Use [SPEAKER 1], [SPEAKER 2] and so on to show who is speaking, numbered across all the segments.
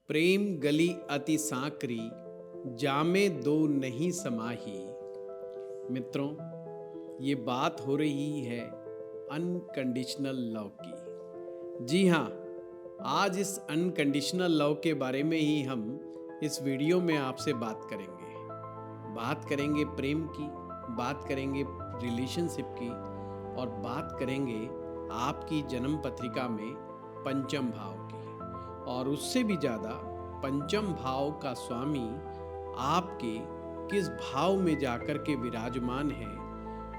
[SPEAKER 1] प्रेम गली अति सांकरी, जामे दो नहीं समाही। मित्रों, ये बात हो रही है अनकंडीशनल लव की। जी हाँ, आज इस अनकंडीशनल लव के बारे में ही हम इस वीडियो में आपसे बात करेंगे। बात करेंगे प्रेम की, बात करेंगे रिलेशनशिप की और बात करेंगे आपकी जन्म पत्रिका में पंचम भाव की। और उससे भी ज़्यादा पंचम भाव का स्वामी आपके किस भाव में जाकर के विराजमान है,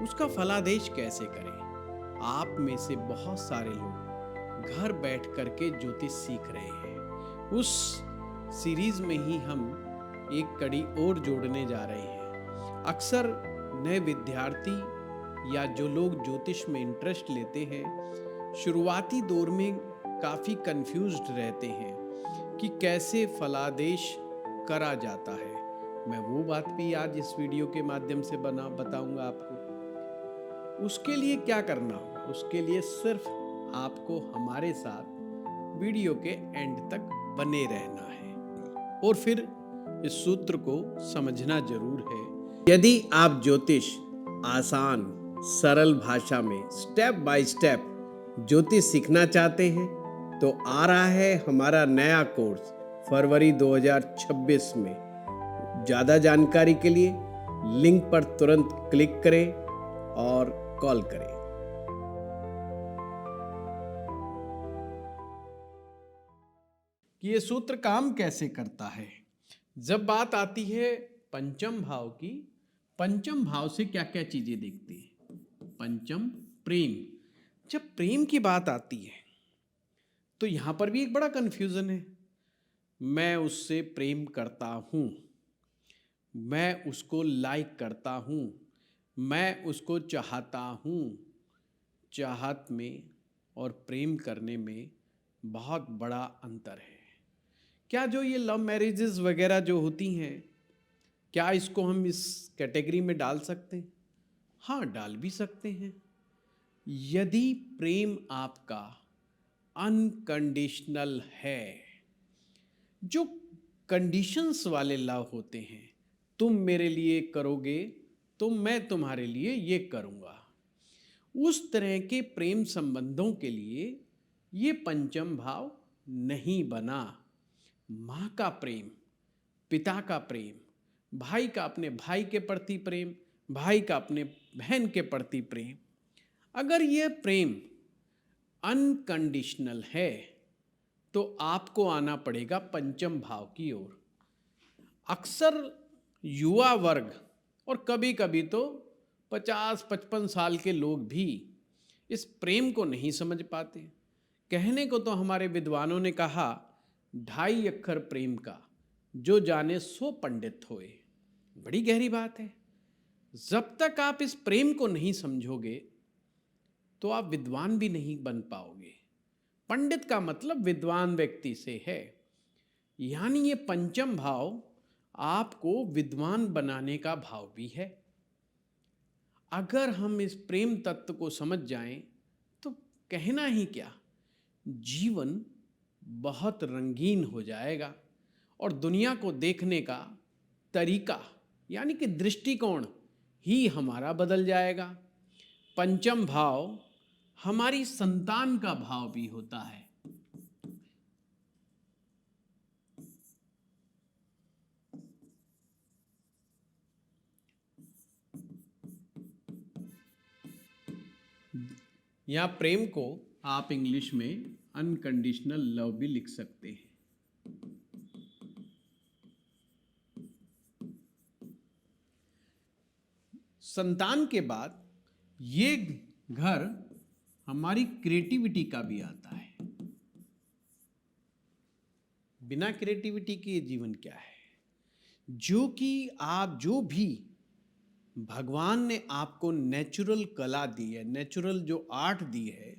[SPEAKER 1] उसका फलादेश कैसे करें। आप में से बहुत सारे लोग घर बैठ करके ज्योतिष सीख रहे हैं। उस सीरीज में ही हम एक कड़ी और जोड़ने जा रहे हैं। अक्सर नए विद्यार्थी या जो लोग ज्योतिष में इंटरेस्ट लेते हैं, शुरुआती दौर में काफ़ी कंफ्यूज्ड रहते हैं कि कैसे फलादेश करा जाता है। मैं वो बात भी आज इस वीडियो के माध्यम से बताऊंगा आपको। उसके लिए क्या करना होगा? उसके लिए सिर्फ आपको हमारे साथ वीडियो के एंड तक बने रहना है और फिर इस सूत्र को समझना जरूर है। यदि आप ज्योतिष आसान सरल भाषा में स्टेप बाय स्टेप ज्योतिष सीखना चाहते हैं तो आ रहा है हमारा नया कोर्स फरवरी 2026 में। ज़्यादा जानकारी के लिए लिंक पर तुरंत क्लिक करें और कॉल करें। कि ये सूत्र काम कैसे करता है। जब बात आती है पंचम भाव की, पंचम भाव से क्या क्या चीजें देखते हैं। पंचम प्रेम। जब प्रेम की बात आती है तो यहां पर भी एक बड़ा कंफ्यूजन है। मैं उससे प्रेम करता हूं, मैं उसको लाइक करता हूं, मैं उसको चाहता हूं। चाहत में और प्रेम करने में बहुत बड़ा अंतर है। क्या जो ये लव मैरिजेस वगैरह जो होती हैं, क्या इसको हम इस कैटेगरी में डाल सकते हैं? हाँ, डाल भी सकते हैं। यदि प्रेम आपका अनकंडीशनल है, जो कंडीशंस वाले लव होते हैं, तुम मेरे लिए करोगे तो मैं तुम्हारे लिए ये करूँगा, उस तरह के प्रेम संबंधों के लिए ये पंचम भाव नहीं बना। माँ का प्रेम, पिता का प्रेम, भाई का अपने भाई के प्रति प्रेम, भाई का अपने बहन के प्रति प्रेम, अगर ये प्रेम अनकंडीशनल है तो आपको आना पड़ेगा पंचम भाव की ओर। अक्सर युवा वर्ग और कभी कभी तो 50-55 साल के लोग भी इस प्रेम को नहीं समझ पाते। कहने को तो हमारे विद्वानों ने कहा, 2.5 अक्षर प्रेम का जो जाने 100 पंडित होए। बड़ी गहरी बात है। जब तक आप इस प्रेम को नहीं समझोगे तो आप विद्वान भी नहीं बन पाओगे। पंडित का मतलब विद्वान व्यक्ति से है। यानी ये पंचम भाव आपको विद्वान बनाने का भाव भी है। अगर हम इस प्रेम तत्व को समझ जाएं तो कहना ही क्या, जीवन बहुत रंगीन हो जाएगा और दुनिया को देखने का तरीका यानी कि दृष्टिकोण ही हमारा बदल जाएगा। पंचम भाव हमारी संतान का भाव भी होता है। या प्रेम को आप इंग्लिश में अनकंडीशनल लव भी लिख सकते हैं। संतान के बाद ये घर हमारी क्रिएटिविटी का भी आता है। बिना क्रिएटिविटी के ये जीवन क्या है? जो कि आप जो भी भगवान ने आपको नेचुरल कला दी है, नेचुरल जो आर्ट दी है,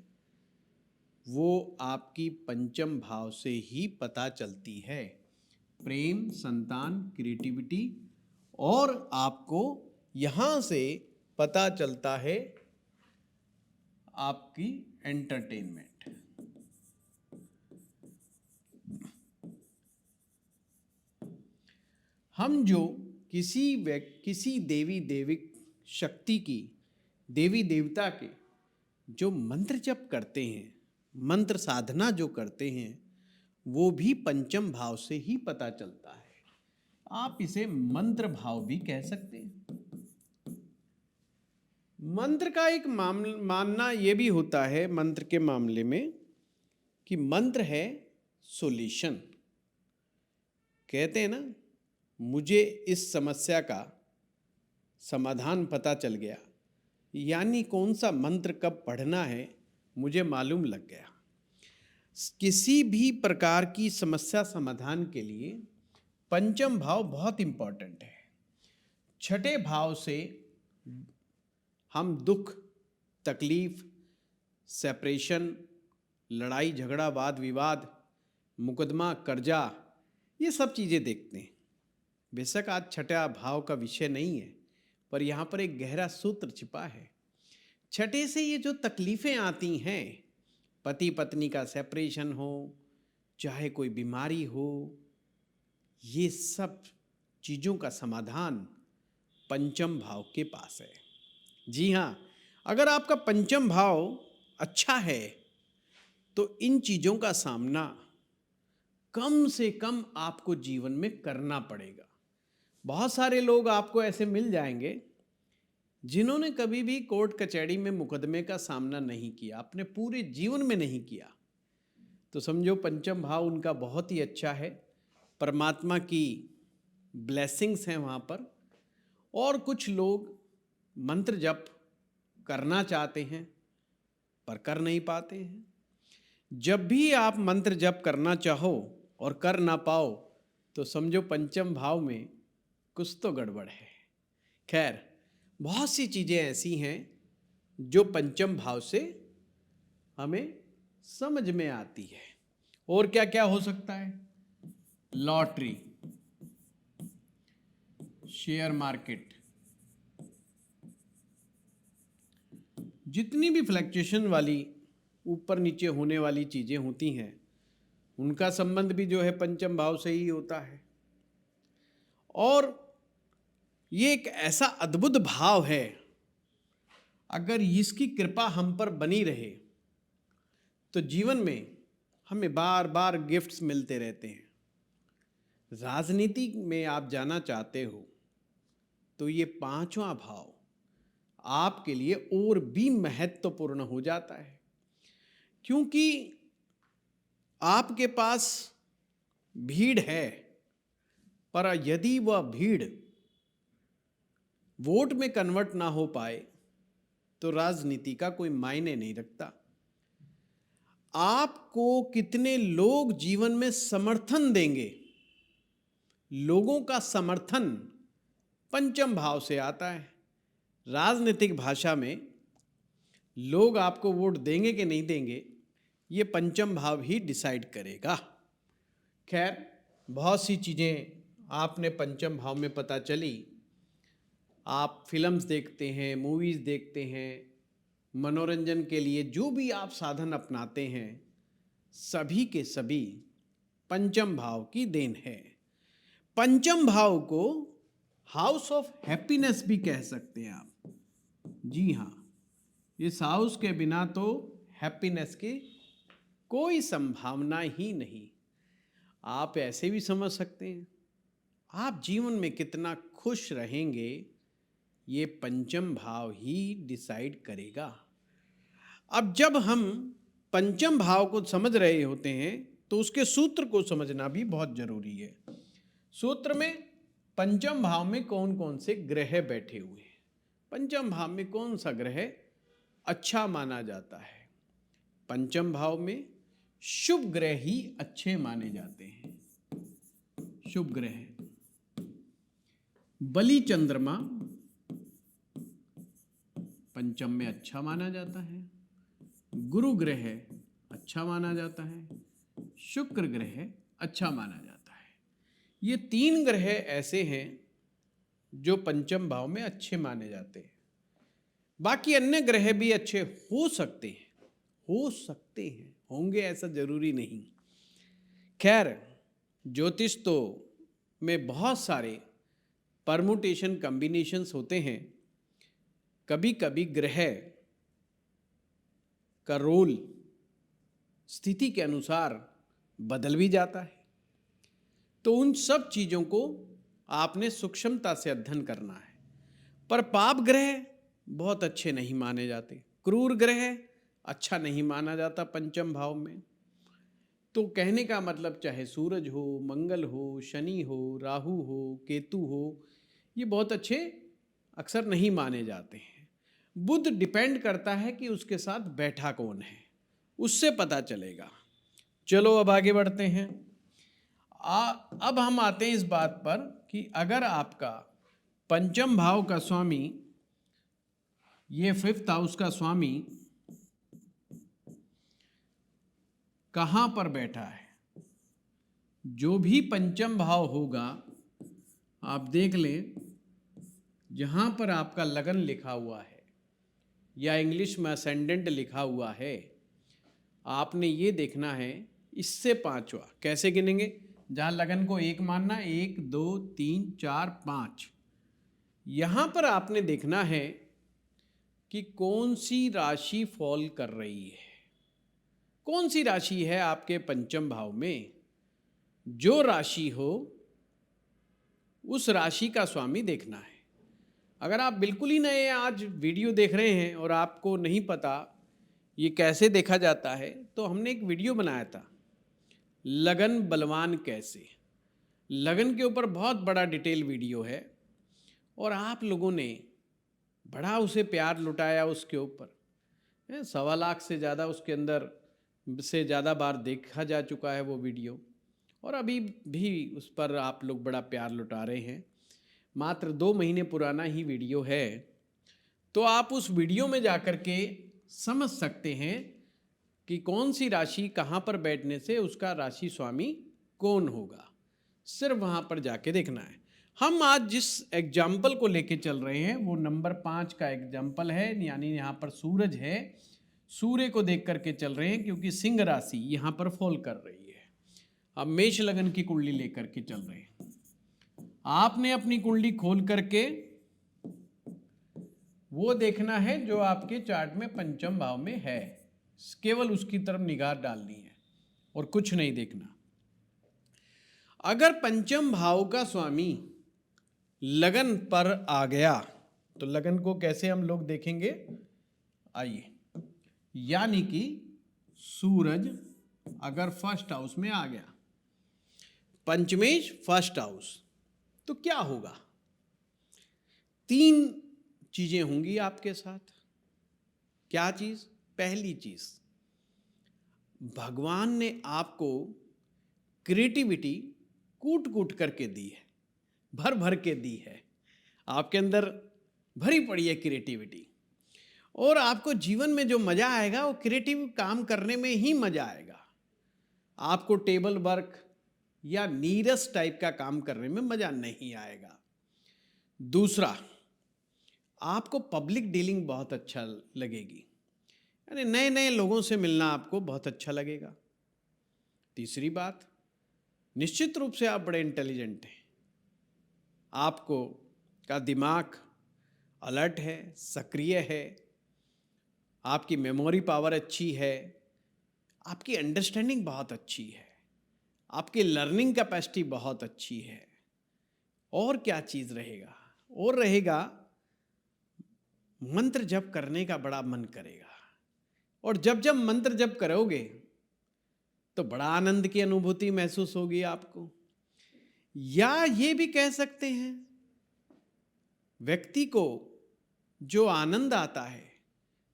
[SPEAKER 1] वो आपकी पंचम भाव से ही पता चलती है। प्रेम, संतान, क्रिएटिविटी, और आपको यहाँ से पता चलता है आपकी एंटरटेनमेंट। हम जो किसी देवी देविक शक्ति की, देवी देवता के जो मंत्र जप करते हैं, मंत्र साधना जो करते हैं, वो भी पंचम भाव से ही पता चलता है। आप इसे मंत्र भाव भी कह सकते हैं। मंत्र का एक मानना ये भी होता है मंत्र के मामले में कि मंत्र है सॉल्यूशन। कहते हैं ना, मुझे इस समस्या का समाधान पता चल गया, यानी कौन सा मंत्र कब पढ़ना है मुझे मालूम लग गया। किसी भी प्रकार की समस्या समाधान के लिए पंचम भाव बहुत इंपॉर्टेंट है। छठे भाव से हम दुख, तकलीफ, सेपरेशन, लड़ाई झगड़ा, वाद विवाद, मुकदमा, कर्जा, ये सब चीज़ें देखते हैं। बेशक आज छठा भाव का विषय नहीं है, पर यहाँ पर एक गहरा सूत्र छिपा है। छठे से ये जो तकलीफ़ें आती हैं, पति पत्नी का सेपरेशन हो, चाहे कोई बीमारी हो, ये सब चीज़ों का समाधान पंचम भाव के पास है। जी हाँ, अगर आपका पंचम भाव अच्छा है तो इन चीज़ों का सामना कम से कम आपको जीवन में करना पड़ेगा। बहुत सारे लोग आपको ऐसे मिल जाएंगे जिन्होंने कभी भी कोर्ट कचहरी में मुकदमे का सामना नहीं किया, अपने पूरे जीवन में नहीं किया। तो समझो पंचम भाव उनका बहुत ही अच्छा है, परमात्मा की ब्लेसिंग्स हैं वहाँ पर। और कुछ लोग मंत्र जप करना चाहते हैं पर कर नहीं पाते हैं। जब भी आप मंत्र जप करना चाहो और कर ना पाओ तो समझो पंचम भाव में कुछ तो गड़बड़ है। खैर, बहुत सी चीज़ें ऐसी हैं जो पंचम भाव से हमें समझ में आती है। और क्या क्या हो सकता है? लॉटरी, शेयर मार्केट, जितनी भी फ्लक्चुएशन वाली ऊपर नीचे होने वाली चीज़ें होती हैं, उनका संबंध भी जो है पंचम भाव से ही होता है। और ये एक ऐसा अद्भुत भाव है, अगर इसकी कृपा हम पर बनी रहे तो जीवन में हमें बार बार गिफ्ट्स मिलते रहते हैं। राजनीति में आप जाना चाहते हो तो ये पांचवा भाव आपके लिए और भी महत्वपूर्ण हो जाता है, क्योंकि आपके पास भीड़ है, पर यदि वह भीड़ वोट में कन्वर्ट ना हो पाए तो राजनीति का कोई मायने नहीं रखता। आपको कितने लोग जीवन में समर्थन देंगे, लोगों का समर्थन पंचम भाव से आता है। राजनीतिक भाषा में लोग आपको वोट देंगे कि नहीं देंगे, ये पंचम भाव ही डिसाइड करेगा। खैर, बहुत सी चीज़ें आपने पंचम भाव में पता चली। आप फिल्म्स देखते हैं, मूवीज़ देखते हैं, मनोरंजन के लिए जो भी आप साधन अपनाते हैं, सभी के सभी पंचम भाव की देन है। पंचम भाव को हाउस ऑफ हैप्पीनेस भी कह सकते हैं आप। जी हाँ, इस हाउस के बिना तो हैप्पीनेस की कोई संभावना ही नहीं। आप ऐसे भी समझ सकते हैं, आप जीवन में कितना खुश रहेंगे ये पंचम भाव ही डिसाइड करेगा। अब जब हम पंचम भाव को समझ रहे होते हैं तो उसके सूत्र को समझना भी बहुत जरूरी है। सूत्र में पंचम भाव में कौन कौन से ग्रह बैठे हुए हैं, पंचम भाव में कौन सा ग्रह अच्छा माना जाता है। पंचम भाव में शुभ ग्रह ही अच्छे माने जाते हैं। शुभ ग्रह बलि चंद्रमा पंचम में अच्छा माना जाता है, गुरु ग्रह अच्छा माना जाता है, शुक्र ग्रह अच्छा माना जाता है। ये तीन ग्रह ऐसे हैं जो पंचम भाव में अच्छे माने जाते हैं। बाकी अन्य ग्रह भी अच्छे हो सकते हैं, होंगे ऐसा जरूरी नहीं। खैर, ज्योतिष तो में बहुत सारे परमुटेशन कॉम्बिनेशंस होते हैं, कभी कभी ग्रह का रोल स्थिति के अनुसार बदल भी जाता है। तो उन सब चीज़ों को आपने सूक्ष्मता से अध्ययन करना है। पर पाप ग्रह बहुत अच्छे नहीं माने जाते, क्रूर ग्रह अच्छा नहीं माना जाता पंचम भाव में। तो कहने का मतलब चाहे सूरज हो, मंगल हो, शनि हो, राहु हो, केतु हो, ये बहुत अच्छे अक्सर नहीं माने जाते हैं। बुध डिपेंड करता है कि उसके साथ बैठा कौन है, उससे पता चलेगा। चलो अब आगे बढ़ते हैं। अब हम आते हैं इस बात पर कि अगर आपका पंचम भाव का स्वामी, ये 5th हाउस का स्वामी कहाँ पर बैठा है, जो भी पंचम भाव होगा आप देख लें, जहाँ पर आपका लगन लिखा हुआ है या इंग्लिश में असेंडेंट लिखा हुआ है, आपने ये देखना है इससे 5वां। कैसे गिनेंगे? जहाँ लगन को 1 मानना, 1 2 3 4 5, यहाँ पर आपने देखना है कि कौन सी राशि फॉल कर रही है, कौन सी राशि है आपके पंचम भाव में। जो राशि हो उस राशि का स्वामी देखना है। अगर आप बिल्कुल ही नए आज वीडियो देख रहे हैं और आपको नहीं पता ये कैसे देखा जाता है, तो हमने एक वीडियो बनाया था, लगन बलवान कैसे। लगन के ऊपर बहुत बड़ा डिटेल वीडियो है और आप लोगों ने बड़ा उसे प्यार लुटाया उसके ऊपर। 1.25 लाख से ज़्यादा उसके अंदर से ज़्यादा बार देखा जा चुका है वो वीडियो, और अभी भी उस पर आप लोग बड़ा प्यार लुटा रहे हैं। मात्र 2 महीने पुराना ही वीडियो है, तो आप उस वीडियो में जाकर के समझ सकते हैं कि कौन सी राशि कहाँ पर बैठने से उसका राशि स्वामी कौन होगा। सिर्फ वहाँ पर जाके देखना है। हम आज जिस एग्जाम्पल को लेके चल रहे हैं वो नंबर 5 का एग्जाम्पल है, यानी यहाँ पर सूरज है, सूर्य को देख करके चल रहे हैं क्योंकि सिंह राशि यहाँ पर फॉल कर रही है। अब मेष लगन की कुंडली लेकर के चल रहे हैं। आपने अपनी कुंडली खोल करके वो देखना है जो आपके चार्ट में पंचम भाव में है, केवल उसकी तरफ निगाह डालनी है और कुछ नहीं देखना। अगर पंचम भाव का स्वामी लगन पर आ गया तो लगन को कैसे हम लोग देखेंगे, आइए। यानी कि सूरज अगर फर्स्ट हाउस में आ गया, पंचमेश फर्स्ट हाउस, तो क्या होगा? 3 चीजें होंगी आपके साथ। क्या चीज? पहली चीज, भगवान ने आपको क्रिएटिविटी कूट कूट करके दी है, भर भर के दी है। आपके अंदर भरी पड़ी है क्रिएटिविटी, और आपको जीवन में जो मजा आएगा वो क्रिएटिव काम करने में ही मजा आएगा। आपको टेबल वर्क या नीरस टाइप का काम करने में मजा नहीं आएगा। दूसरा, आपको पब्लिक डीलिंग बहुत अच्छा लगेगी, यानी नए नए लोगों से मिलना आपको बहुत अच्छा लगेगा। तीसरी बात, निश्चित रूप से आप बड़े इंटेलिजेंट हैं, आपको का दिमाग अलर्ट है, सक्रिय है, आपकी मेमोरी पावर अच्छी है, आपकी अंडरस्टैंडिंग बहुत अच्छी है, आपकी लर्निंग कैपेसिटी बहुत अच्छी है। और क्या चीज़ रहेगा? और रहेगा मंत्र जप करने का बड़ा मन करेगा, और जब जब मंत्र जप करोगे तो बड़ा आनंद की अनुभूति महसूस होगी आपको। या ये भी कह सकते हैं, व्यक्ति को जो आनंद आता है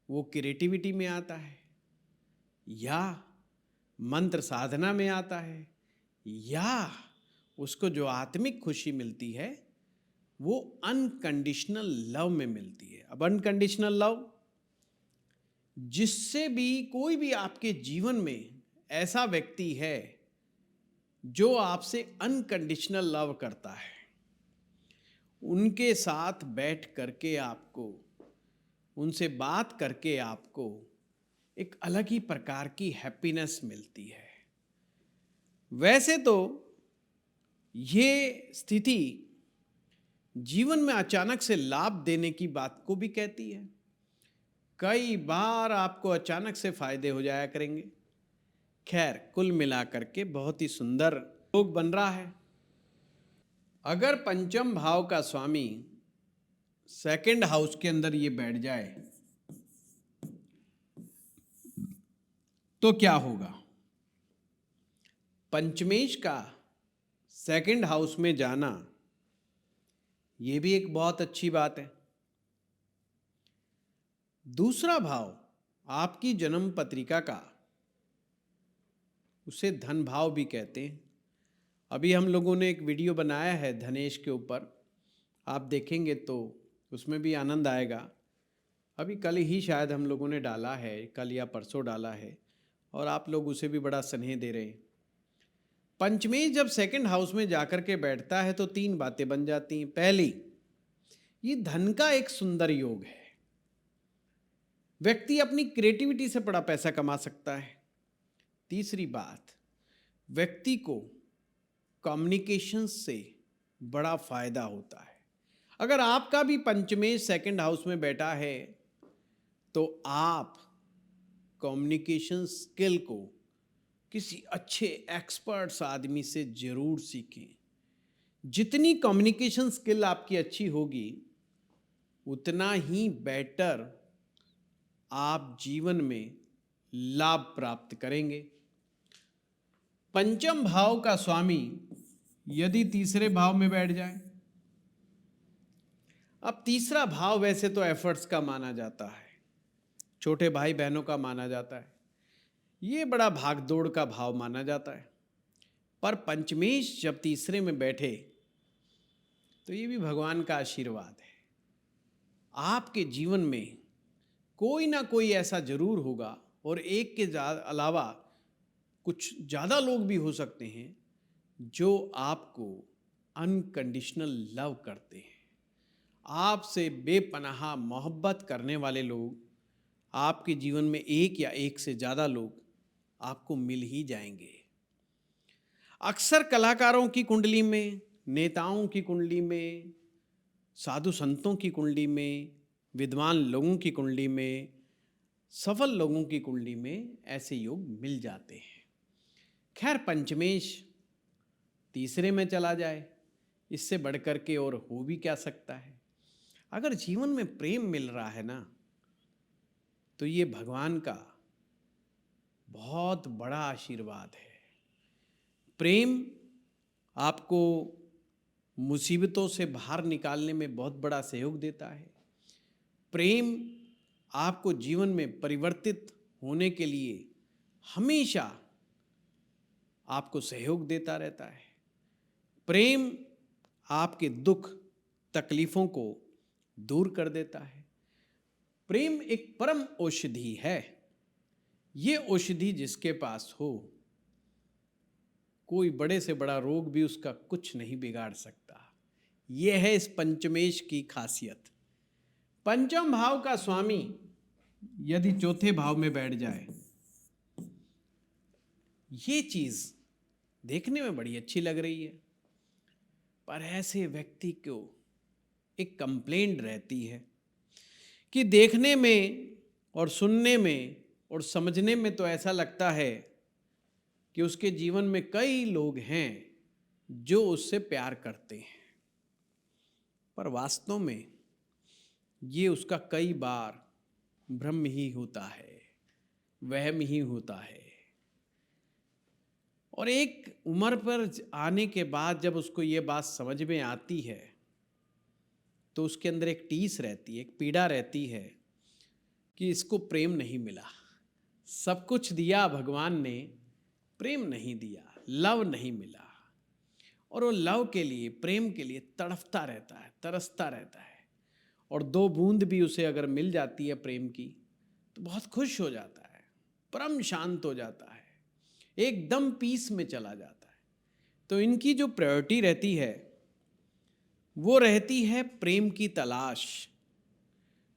[SPEAKER 1] वो क्रिएटिविटी में आता है, या मंत्र साधना में आता है, या उसको जो आत्मिक खुशी मिलती है वो अनकंडीशनल लव में मिलती है। अब अनकंडीशनल लव, जिससे भी कोई भी आपके जीवन में ऐसा व्यक्ति है जो आपसे अनकंडीशनल लव करता है, उनके साथ बैठ करके आपको, उनसे बात करके आपको एक अलग ही प्रकार की हैप्पीनेस मिलती है। वैसे तो ये स्थिति जीवन में अचानक से लाभ देने की बात को भी कहती है। कई बार आपको अचानक से फायदे हो जाया करेंगे। खैर, कुल मिलाकर के बहुत ही सुंदर योग बन रहा है। अगर पंचम भाव का स्वामी सेकंड हाउस के अंदर ये बैठ जाए तो क्या होगा? पंचमेश का सेकंड हाउस में जाना ये भी एक बहुत अच्छी बात है। दूसरा भाव आपकी जन्म पत्रिका का, उसे धन भाव भी कहते हैं। अभी हम लोगों ने एक वीडियो बनाया है धनेश के ऊपर, आप देखेंगे तो उसमें भी आनंद आएगा। अभी कल ही शायद हम लोगों ने डाला है, कल या परसों डाला है, और आप लोग उसे भी बड़ा स्नेह दे रहे हैं। पंचमेश जब सेकंड हाउस में जाकर के बैठता है तो 3 बातें बन जाती हैं। पहली, ये धन का एक सुंदर योग है। व्यक्ति अपनी क्रिएटिविटी से बड़ा पैसा कमा सकता है। तीसरी बात, व्यक्ति को कम्युनिकेशन से बड़ा फायदा होता है। अगर आपका भी पंचमेश सेकंड हाउस में बैठा है तो आप कम्युनिकेशन स्किल को किसी अच्छे एक्सपर्ट्स आदमी से जरूर सीखें। जितनी कम्युनिकेशन स्किल आपकी अच्छी होगी उतना ही बेटर आप जीवन में लाभ प्राप्त करेंगे। पंचम भाव का स्वामी यदि तीसरे भाव में बैठ जाए, अब तीसरा भाव वैसे तो एफर्ट्स का माना जाता है, छोटे भाई बहनों का माना जाता है, ये बड़ा भागदौड़ का भाव माना जाता है। पर पंचमेश जब तीसरे में बैठे तो ये भी भगवान का आशीर्वाद है। आपके जीवन में कोई ना कोई ऐसा जरूर होगा, और एक के अलावा कुछ ज़्यादा लोग भी हो सकते हैं जो आपको अनकंडीशनल लव करते हैं। आपसे बेपनाह मोहब्बत करने वाले लोग आपके जीवन में, एक या एक से ज़्यादा लोग आपको मिल ही जाएंगे। अक्सर कलाकारों की कुंडली में, नेताओं की कुंडली में, साधु संतों की कुंडली में, विद्वान लोगों की कुंडली में, सफल लोगों की कुंडली में ऐसे योग मिल जाते हैं। खैर, पंचमेश तीसरे में चला जाए, इससे बढ़कर के और हो भी क्या सकता है। अगर जीवन में प्रेम मिल रहा है ना, तो ये भगवान का बहुत बड़ा आशीर्वाद है। प्रेम आपको मुसीबतों से बाहर निकालने में बहुत बड़ा सहयोग देता है। प्रेम आपको जीवन में परिवर्तित होने के लिए हमेशा आपको सहयोग देता रहता है। प्रेम आपके दुख तकलीफों को दूर कर देता है। प्रेम एक परम औषधि है। ये औषधि जिसके पास हो, कोई बड़े से बड़ा रोग भी उसका कुछ नहीं बिगाड़ सकता। यह है इस पंचमेश की खासियत। पंचम भाव का स्वामी यदि चौथे भाव में बैठ जाए, ये चीज देखने में बड़ी अच्छी लग रही है, पर ऐसे व्यक्ति को एक कंप्लेंट रहती है कि देखने में और सुनने में और समझने में तो ऐसा लगता है कि उसके जीवन में कई लोग हैं जो उससे प्यार करते हैं, पर वास्तव में ये उसका कई बार भ्रम ही होता है, वहम ही होता है। और एक उम्र पर आने के बाद जब उसको ये बात समझ में आती है तो उसके अंदर एक टीस रहती है, एक पीड़ा रहती है कि इसको प्रेम नहीं मिला। सब कुछ दिया भगवान ने, प्रेम नहीं दिया, लव नहीं मिला। और वो लव के लिए, प्रेम के लिए तड़फता रहता है, तरसता रहता है। और 2 बूंद भी उसे अगर मिल जाती है प्रेम की तो बहुत खुश हो जाता है, परम शांत हो जाता है, एकदम पीस में चला जाता है। तो इनकी जो प्रायोरिटी रहती है वो रहती है प्रेम की तलाश।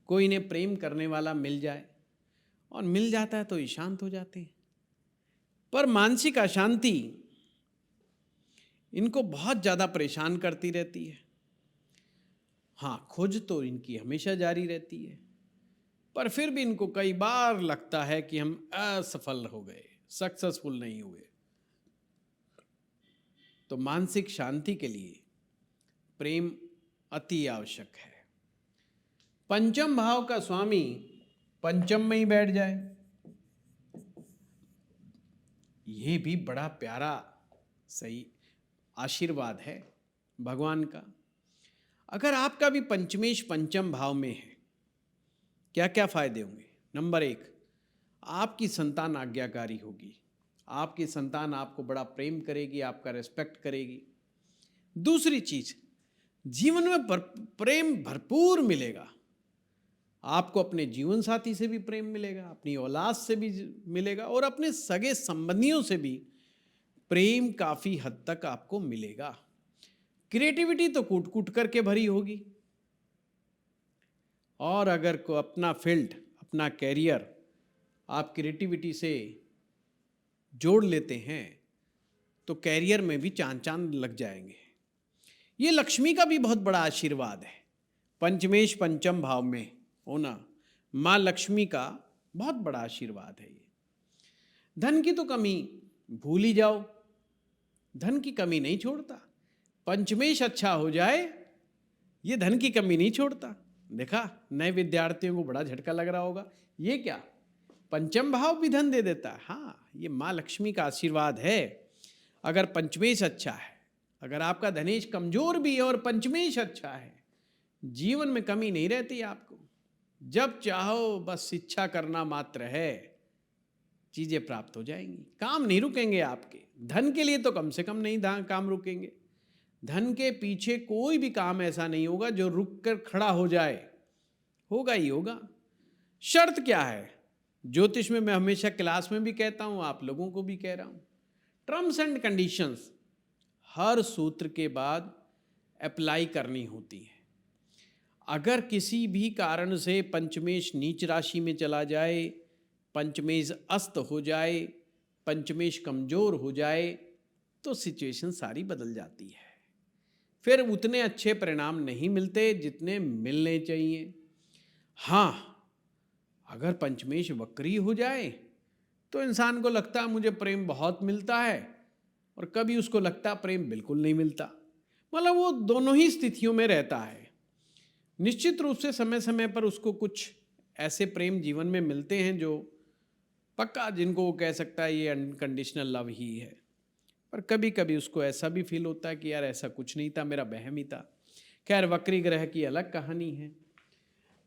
[SPEAKER 1] कोई इन्हें प्रेम करने वाला मिल जाए, और मिल जाता है तो ये शांत हो जाते हैं। पर मानसिक अशांति इनको बहुत ज़्यादा परेशान करती रहती है। हाँ, खोज तो इनकी हमेशा जारी रहती है, पर फिर भी इनको कई बार लगता है कि हम असफल हो गए, सक्सेसफुल नहीं हुए। तो मानसिक शांति के लिए प्रेम अति आवश्यक है। पंचम भाव का स्वामी पंचम में ही बैठ जाए, ये भी बड़ा प्यारा सही आशीर्वाद है भगवान का। अगर आपका भी पंचमेश पंचम भाव में है, क्या क्या फायदे होंगे? नंबर 1, आपकी संतान आज्ञाकारी होगी, आपकी संतान आपको बड़ा प्रेम करेगी, आपका रेस्पेक्ट करेगी। दूसरी चीज, जीवन में प्रेम भरपूर मिलेगा। आपको अपने जीवन साथी से भी प्रेम मिलेगा, अपनी औलाद से भी मिलेगा, और अपने सगे संबंधियों से भी प्रेम काफी हद तक आपको मिलेगा। क्रिएटिविटी तो कूट कूट करके भरी होगी, और अगर को अपना फील्ड, अपना कैरियर आप क्रिएटिविटी से जोड़ लेते हैं तो कैरियर में भी चांद चांद लग जाएंगे। ये लक्ष्मी का भी बहुत बड़ा आशीर्वाद है, पंचमेश पंचम भाव में होना माँ लक्ष्मी का बहुत बड़ा आशीर्वाद है। ये धन की तो कमी भूल ही जाओ, धन की कमी नहीं छोड़ता। पंचमेश अच्छा हो जाए, ये धन की कमी नहीं छोड़ता। देखा, नए विद्यार्थियों को बड़ा झटका लग रहा होगा, ये क्या पंचम भाव भी धन दे देता है? हाँ, ये माँ लक्ष्मी का आशीर्वाद है। अगर पंचमेश अच्छा है, अगर आपका धनेश कमजोर भी है और पंचमेश अच्छा है, जीवन में कमी नहीं रहती आपको। जब चाहो बस इच्छा करना मात्र है, चीजें प्राप्त हो जाएंगी। काम नहीं रुकेंगे आपके, धन के लिए तो कम से कम नहीं काम रुकेंगे। धन के पीछे कोई भी काम ऐसा नहीं होगा जो रुक कर खड़ा हो जाए, होगा ही होगा। शर्त क्या है? ज्योतिष में मैं हमेशा क्लास में भी कहता हूं, आप लोगों को भी कह रहा हूं, टर्म्स एंड कंडीशंस हर सूत्र के बाद अप्लाई करनी होती है। अगर किसी भी कारण से पंचमेश नीच राशि में चला जाए, पंचमेश अस्त हो जाए, पंचमेश कमजोर हो जाए, तो सिचुएशन सारी बदल जाती है। फिर उतने अच्छे परिणाम नहीं मिलते जितने मिलने चाहिए। हाँ, अगर पंचमेश वक्री हो जाए तो इंसान को लगता है मुझे प्रेम बहुत मिलता है, और कभी उसको लगता प्रेम बिल्कुल नहीं मिलता। मतलब वो दोनों ही स्थितियों में रहता है। निश्चित रूप से समय समय पर उसको कुछ ऐसे प्रेम जीवन में मिलते हैं जो पक्का, जिनको वो कह सकता है ये अनकंडीशनल लव ही है, पर कभी कभी उसको ऐसा भी फील होता है कि यार ऐसा कुछ नहीं था, मेरा वहम ही था। खैर, वक्री ग्रह की अलग कहानी है।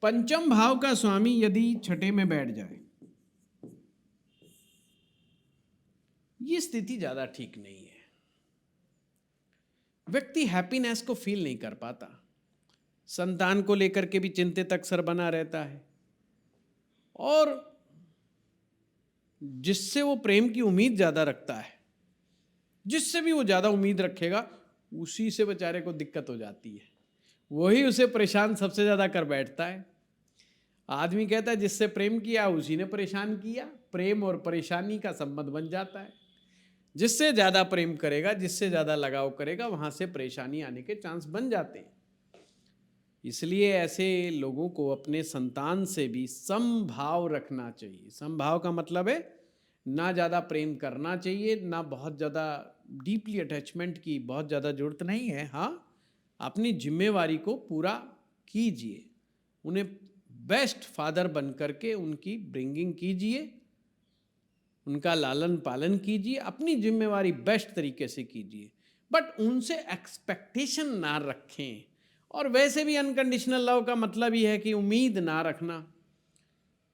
[SPEAKER 1] पंचम भाव का स्वामी यदि छठे में बैठ जाए, ये स्थिति ज्यादा ठीक नहीं है। व्यक्ति हैप्पीनेस को फील नहीं कर पाता, संतान को लेकर के भी चिंतित अक्सर बना रहता है, और जिससे वो प्रेम की उम्मीद ज्यादा रखता है, जिससे भी वो ज्यादा उम्मीद रखेगा, उसी से बेचारे को दिक्कत हो जाती है। वही उसे परेशान सबसे ज्यादा कर बैठता है। आदमी कहता है जिससे प्रेम किया उसी ने परेशान किया। प्रेम और परेशानी का संबंध बन जाता है। जिससे ज्यादा प्रेम करेगा, जिससे ज्यादा लगाव करेगा, वहां से परेशानी आने के चांस बन जाते हैं। इसलिए ऐसे लोगों को अपने संतान से भी समभाव रखना चाहिए। समभाव का मतलब है ना ज़्यादा प्रेम करना चाहिए, ना बहुत ज़्यादा डीपली अटैचमेंट की बहुत ज़्यादा जरूरत नहीं है। हाँ, अपनी जिम्मेवारी को पूरा कीजिए, उन्हें बेस्ट फादर बन करके उनकी ब्रिंगिंग कीजिए, उनका लालन पालन कीजिए, अपनी जिम्मेवारी बेस्ट तरीके से कीजिए, बट उनसे एक्सपेक्टेशन ना रखें। और वैसे भी अनकंडीशनल लव का मतलब ही है कि उम्मीद ना रखना।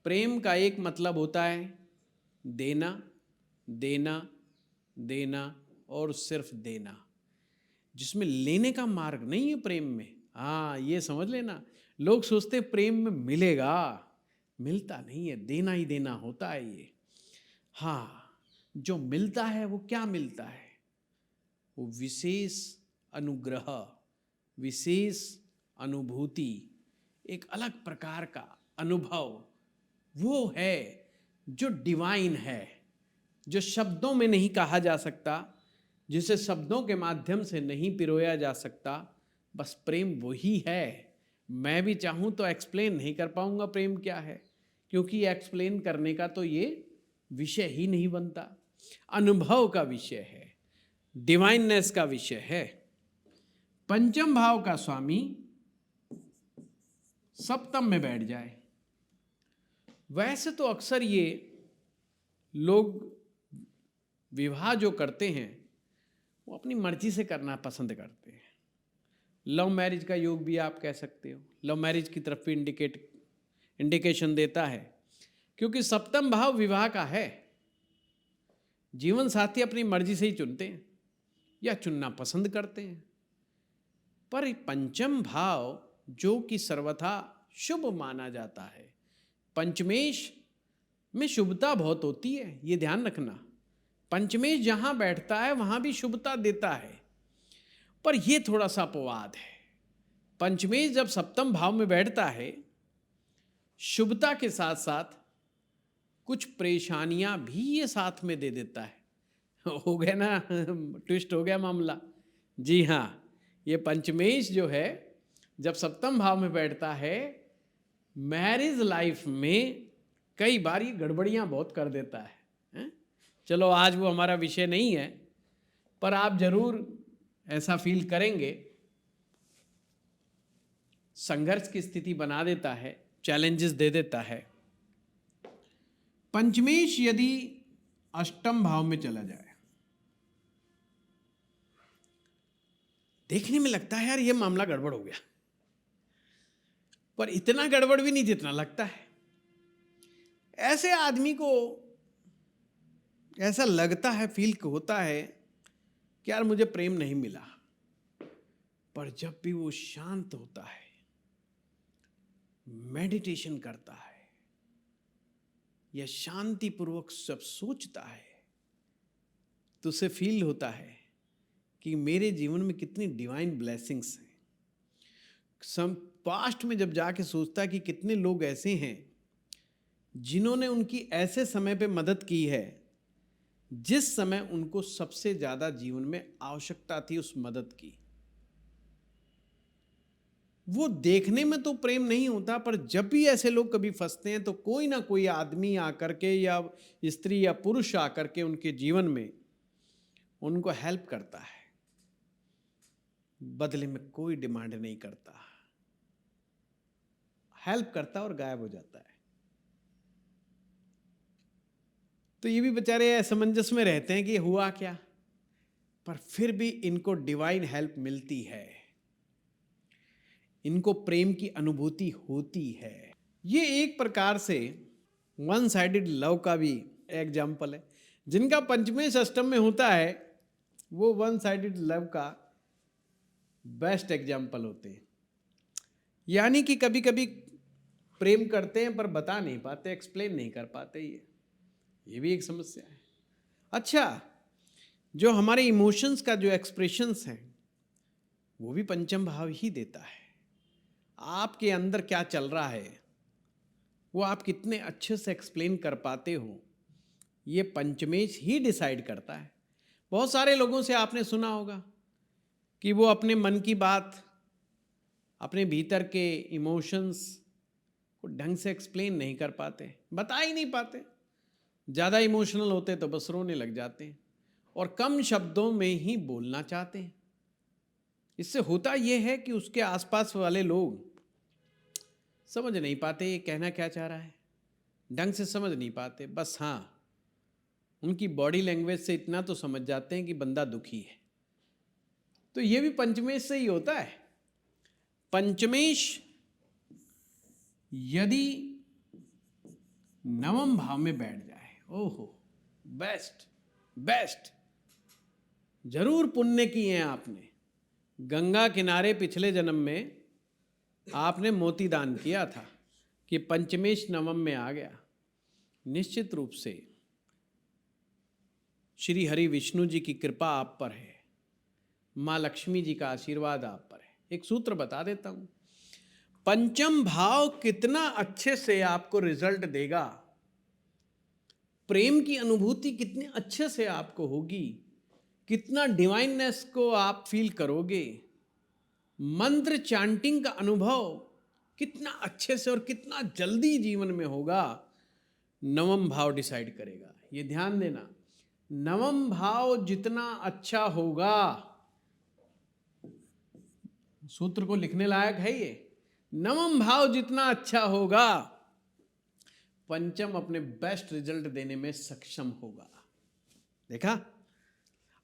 [SPEAKER 1] प्रेम का एक मतलब होता है देना, देना, देना और सिर्फ देना, जिसमें लेने का मार्ग नहीं है प्रेम में। हाँ, ये समझ लेना। लोग सोचते प्रेम में मिलेगा, मिलता नहीं है, देना ही देना होता है ये। हाँ, जो मिलता है वो क्या मिलता है? वो विशेष अनुग्रह, विशेष अनुभूति, एक अलग प्रकार का अनुभव, वो है जो डिवाइन है, जो शब्दों में नहीं कहा जा सकता, जिसे शब्दों के माध्यम से नहीं पिरोया जा सकता। बस प्रेम वही है, मैं भी चाहूँ तो एक्सप्लेन नहीं कर पाऊंगा प्रेम क्या है, क्योंकि एक्सप्लेन करने का तो ये विषय ही नहीं बनता। अनुभव का विषय है, डिवाइननेस का विषय है। पंचम भाव का स्वामी सप्तम में बैठ जाए। वैसे तो अक्सर ये लोग विवाह जो करते हैं वो अपनी मर्जी से करना पसंद करते हैं। लव मैरिज का योग भी आप कह सकते हो, लव मैरिज की तरफ भी इंडिकेशन देता है, क्योंकि सप्तम भाव विवाह का है। जीवन साथी अपनी मर्जी से ही चुनते हैं या चुनना पसंद करते हैं। पर पंचम भाव जो कि सर्वथा शुभ माना जाता है, पंचमेश में शुभता बहुत होती है, ये ध्यान रखना। पंचमेश जहां बैठता है वहां भी शुभता देता है, पर यह थोड़ा सा अपवाद है। पंचमेश जब सप्तम भाव में बैठता है, शुभता के साथ साथ कुछ परेशानियां भी ये साथ में दे देता है। हो गया ना, ट्विस्ट हो गया मामला। जी हाँ, ये पंचमेश जो है जब सप्तम भाव में बैठता है, मैरिज लाइफ में कई बार ये गड़बड़ियां बहुत कर देता है। चलो आज वो हमारा विषय नहीं है, पर आप जरूर ऐसा फील करेंगे। संघर्ष की स्थिति बना देता है, चैलेंजेस दे देता है। पंचमेश यदि अष्टम भाव में चला जाए, देखने में लगता है यार ये मामला गड़बड़ हो गया, पर इतना गड़बड़ भी नहीं जितना लगता है। ऐसे आदमी को ऐसा लगता है, फील होता है कि यार मुझे प्रेम नहीं मिला। पर जब भी वो शांत होता है, मेडिटेशन करता है या शांतिपूर्वक सब सोचता है, तो उसे फील होता है कि मेरे जीवन में कितनी डिवाइन ब्लेसिंग्स हैं। पास्ट में जब जाके सोचता है कि कितने लोग ऐसे हैं जिन्होंने उनकी ऐसे समय पे मदद की है जिस समय उनको सबसे ज्यादा जीवन में आवश्यकता थी उस मदद की। वो देखने में तो प्रेम नहीं होता, पर जब भी ऐसे लोग कभी फंसते हैं तो कोई ना कोई आदमी आकर के या स्त्री या पुरुष आकर के उनके जीवन में उनको हेल्प करता है। बदले में कोई डिमांड नहीं करता, हेल्प करता और गायब हो जाता है। तो ये भी बेचारे असमंजस में रहते हैं कि हुआ क्या, पर फिर भी इनको डिवाइन हेल्प मिलती है, इनको प्रेम की अनुभूति होती है। ये एक प्रकार से वन साइडेड लव का भी एग्जाम्पल है। जिनका पंचमेश अष्टम में होता है वो वन साइडेड लव का बेस्ट एग्जाम्पल होते हैं। यानी कि कभी कभी प्रेम करते हैं पर बता नहीं पाते, एक्सप्लेन नहीं कर पाते। ये भी एक समस्या है। अच्छा, जो हमारे इमोशंस का जो एक्सप्रेशंस हैं वो भी पंचम भाव ही देता है। आपके अंदर क्या चल रहा है वो आप कितने अच्छे से एक्सप्लेन कर पाते हो, ये पंचमेश ही डिसाइड करता है। बहुत सारे लोगों से आपने सुना होगा कि वो अपने मन की बात, अपने भीतर के इमोशंस को ढंग से एक्सप्लेन नहीं कर पाते, बता ही नहीं पाते। ज़्यादा इमोशनल होते तो बस रोने लग जाते हैं और कम शब्दों में ही बोलना चाहते हैं। इससे होता यह है कि उसके आसपास वाले लोग समझ नहीं पाते ये कहना क्या चाह रहा है, ढंग से समझ नहीं पाते। बस हाँ, उनकी बॉडी लैंग्वेज से इतना तो समझ जाते हैं कि बंदा दुखी है। तो ये भी पंचमेश से ही होता है। पंचमेश यदि नवम भाव में बैठ जाए, ओहो बेस्ट बेस्ट। जरूर पुण्य किए हैं आपने। गंगा किनारे पिछले जन्म में आपने मोती दान किया था कि पंचमेश नवम में आ गया। निश्चित रूप से श्री हरि विष्णु जी की कृपा आप पर है, माँ लक्ष्मी जी का आशीर्वाद आप पर है। एक सूत्र बता देता हूं, पंचम भाव कितना अच्छे से आपको रिजल्ट देगा, प्रेम की अनुभूति कितने अच्छे से आपको होगी, कितना डिवाइननेस को आप फील करोगे। मंत्र चैंटिंग का अनुभव कितना अच्छे से और कितना जल्दी जीवन में होगा, नवम भाव डिसाइड करेगा। ये ध्यान देना, नवम भाव जितना अच्छा होगा, सूत्र को लिखने लायक है ये, नवम भाव जितना अच्छा होगा, पंचम अपने बेस्ट रिजल्ट देने में सक्षम होगा। देखा?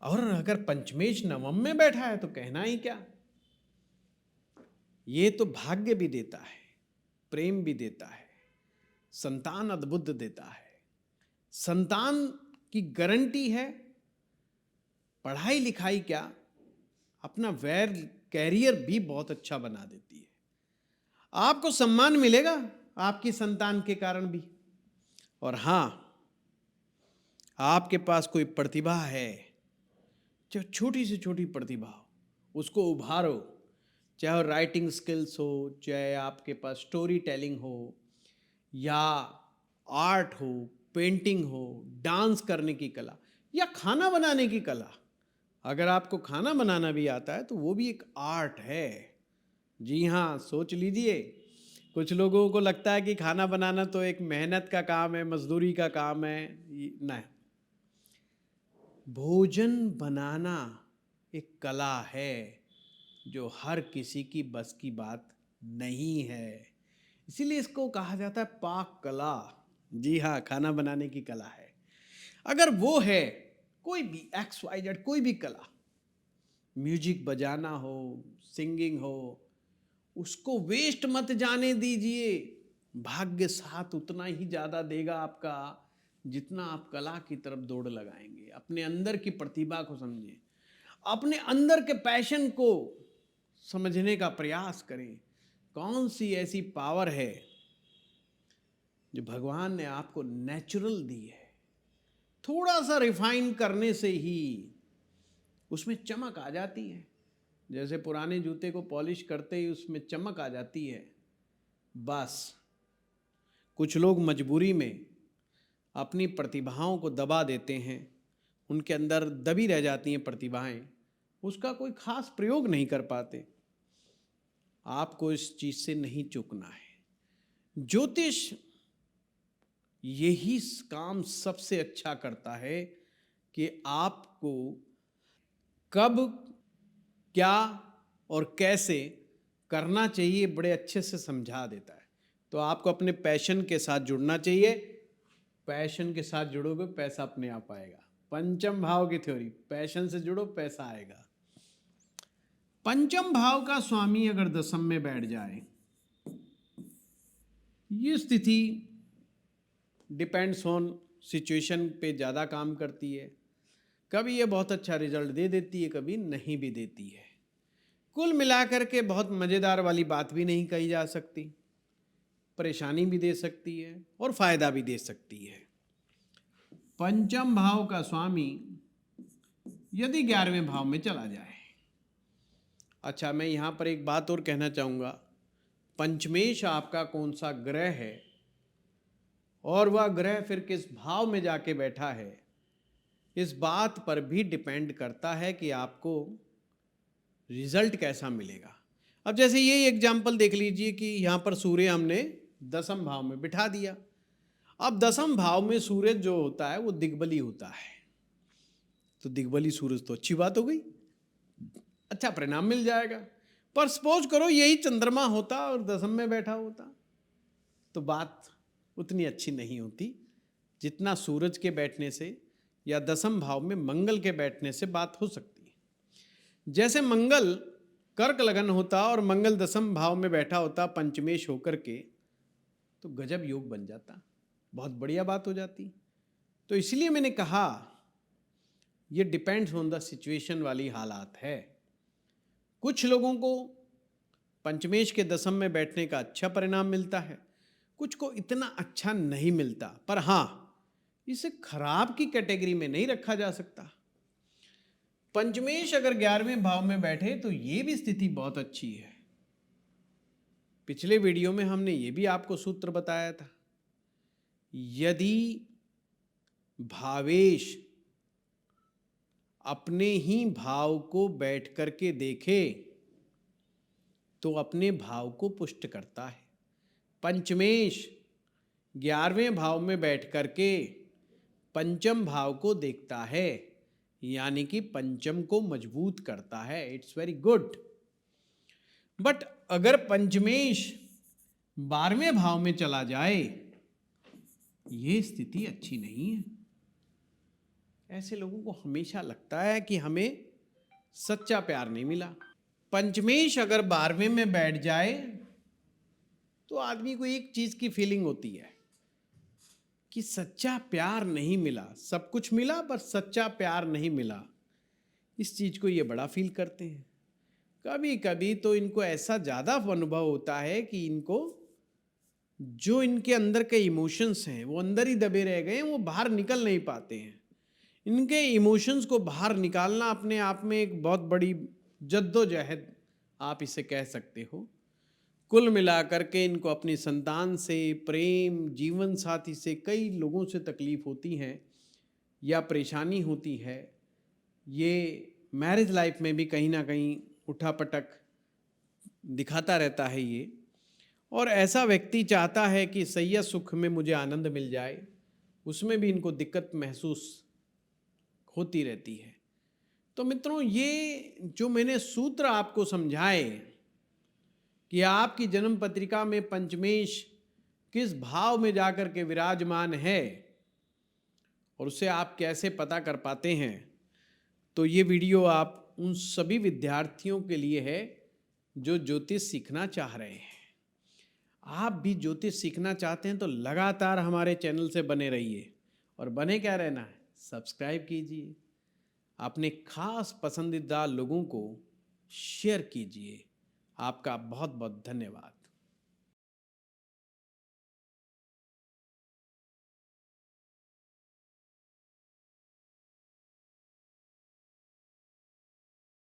[SPEAKER 1] और अगर पंचमेश नवम में बैठा है तो कहना ही क्या। ये तो भाग्य भी देता है, प्रेम भी देता है, संतान अद्भुत देता है, संतान की गारंटी है, पढ़ाई लिखाई क्या, अपना कैरियर भी बहुत अच्छा बना देती है। आपको सम्मान मिलेगा आपकी संतान के कारण भी। और हाँ, आपके पास कोई प्रतिभा है, चाहे छोटी से छोटी प्रतिभा हो, उसको उभारो, चाहे राइटिंग स्किल्स हो, चाहे आपके पास स्टोरी टेलिंग हो, या आर्ट हो, पेंटिंग हो, डांस करने की कला, या खाना बनाने की कला। अगर आपको खाना बनाना भी आता है तो वो भी एक आर्ट है। जी हाँ, सोच लीजिए, कुछ लोगों को लगता है कि खाना बनाना तो एक मेहनत का काम है, मजदूरी का काम है। नहीं, भोजन बनाना एक कला है जो हर किसी की बस की बात नहीं है, इसीलिए इसको कहा जाता है पाक कला। जी हाँ, खाना बनाने की कला है। अगर वो है, कोई भी XYZ कोई भी कला, म्यूजिक बजाना हो, सिंगिंग हो, उसको वेस्ट मत जाने दीजिए। भाग्य साथ उतना ही ज़्यादा देगा आपका जितना आप कला की तरफ दौड़ लगाएंगे। अपने अंदर की प्रतिभा को समझें, अपने अंदर के पैशन को समझने का प्रयास करें। कौन सी ऐसी पावर है जो भगवान ने आपको नेचुरल दी है, थोड़ा सा रिफाइन करने से ही उसमें चमक आ जाती है। जैसे पुराने जूते को पॉलिश करते ही उसमें चमक आ जाती है। बस कुछ लोग मजबूरी में अपनी प्रतिभाओं को दबा देते हैं, उनके अंदर दबी रह जाती हैं प्रतिभाएं, उसका कोई खास प्रयोग नहीं कर पाते। आपको इस चीज से नहीं चूकना है। ज्योतिष यही काम सबसे अच्छा करता है कि आपको कब, क्या और कैसे करना चाहिए बड़े अच्छे से समझा देता है। तो आपको अपने पैशन के साथ जुड़ना चाहिए। पैशन के साथ जुड़ोगे, पैसा अपने आप आएगा। पंचम भाव की थ्योरी, पैशन से जुड़ो, पैसा आएगा। पंचम भाव का स्वामी अगर दशम में बैठ जाए, ये स्थिति डिपेंड्स ऑन सिचुएशन पे ज़्यादा काम करती है। कभी ये बहुत अच्छा रिजल्ट दे देती है, कभी नहीं भी देती है। कुल मिलाकर के बहुत मज़ेदार वाली बात भी नहीं कही जा सकती, परेशानी भी दे सकती है और फायदा भी दे सकती है। पंचम भाव का स्वामी यदि 11वें भाव में चला जाए। अच्छा, मैं यहाँ पर एक बात और कहना चाहूँगा, पंचमेश आपका कौन सा ग्रह है और वह ग्रह फिर किस भाव में जाके बैठा है, इस बात पर भी डिपेंड करता है कि आपको रिजल्ट कैसा मिलेगा। अब जैसे ये एग्जाम्पल देख लीजिए कि यहाँ पर सूर्य हमने दसम भाव में बिठा दिया। अब दसम भाव में सूरज जो होता है वो दिग्बली होता है, तो दिग्बली सूरज तो अच्छी बात हो गई, अच्छा परिणाम मिल जाएगा। पर सपोज करो यही चंद्रमा होता और दसम में बैठा होता, तो बात उतनी अच्छी नहीं होती जितना सूरज के बैठने से या दसम भाव में मंगल के बैठने से बात हो सकती है। जैसे मंगल कर्क लगन होता और मंगल दसम भाव में बैठा होता पंचमेश होकर के, तो गजब योग बन जाता, बहुत बढ़िया बात हो जाती। तो इसलिए मैंने कहा ये डिपेंड्स ऑन द सिचुएशन वाली हालात है। कुछ लोगों को पंचमेश के दसम में बैठने का अच्छा परिणाम मिलता है, कुछ को इतना अच्छा नहीं मिलता। पर हाँ, इसे खराब की कैटेगरी में नहीं रखा जा सकता। पंचमेश अगर 11वें भाव में बैठे तो ये भी स्थिति बहुत अच्छी है। पिछले वीडियो में हमने ये भी आपको सूत्र बताया था, यदि भावेश अपने ही भाव को बैठ करके देखे तो अपने भाव को पुष्ट करता है। पंचमेश 11वें भाव में बैठ करके पंचम भाव को देखता है, यानी कि पंचम को मजबूत करता है। It's very good. बट अगर पंचमेश 12वें भाव में चला जाए, ये स्थिति अच्छी नहीं है। ऐसे लोगों को हमेशा लगता है कि हमें सच्चा प्यार नहीं मिला। पंचमेश अगर 12वें में बैठ जाए तो आदमी को एक चीज की फीलिंग होती है कि सच्चा प्यार नहीं मिला। सब कुछ मिला पर सच्चा प्यार नहीं मिला। इस चीज को ये बड़ा फील करते हैं। कभी कभी तो इनको ऐसा ज़्यादा अनुभव होता है कि इनको जो इनके अंदर के इमोशंस हैं वो अंदर ही दबे रह गए हैं, वो बाहर निकल नहीं पाते हैं। इनके इमोशंस को बाहर निकालना अपने आप में एक बहुत बड़ी जद्दोजहद आप इसे कह सकते हो। कुल मिलाकर के इनको अपनी संतान से, प्रेम, जीवन साथी से, कई लोगों से तकलीफ होती है या परेशानी होती है। ये मैरिज लाइफ में भी कहीं ना कहीं उठापटक दिखाता रहता है ये। और ऐसा व्यक्ति चाहता है कि सैया सुख में मुझे आनंद मिल जाए, उसमें भी इनको दिक्कत महसूस होती रहती है। तो मित्रों, ये जो मैंने सूत्र आपको समझाए कि आपकी जन्म पत्रिका में पंचमेश किस भाव में जाकर के विराजमान है और उसे आप कैसे पता कर पाते हैं, तो ये वीडियो आप उन सभी विद्यार्थियों के लिए है जो ज्योतिष सीखना चाह रहे हैं। आप भी ज्योतिष सीखना चाहते हैं तो लगातार हमारे चैनल से बने रहिए। और बने क्या रहना है, सब्सक्राइब कीजिए, अपने खास पसंदीदा लोगों को शेयर कीजिए। आपका बहुत बहुत धन्यवाद।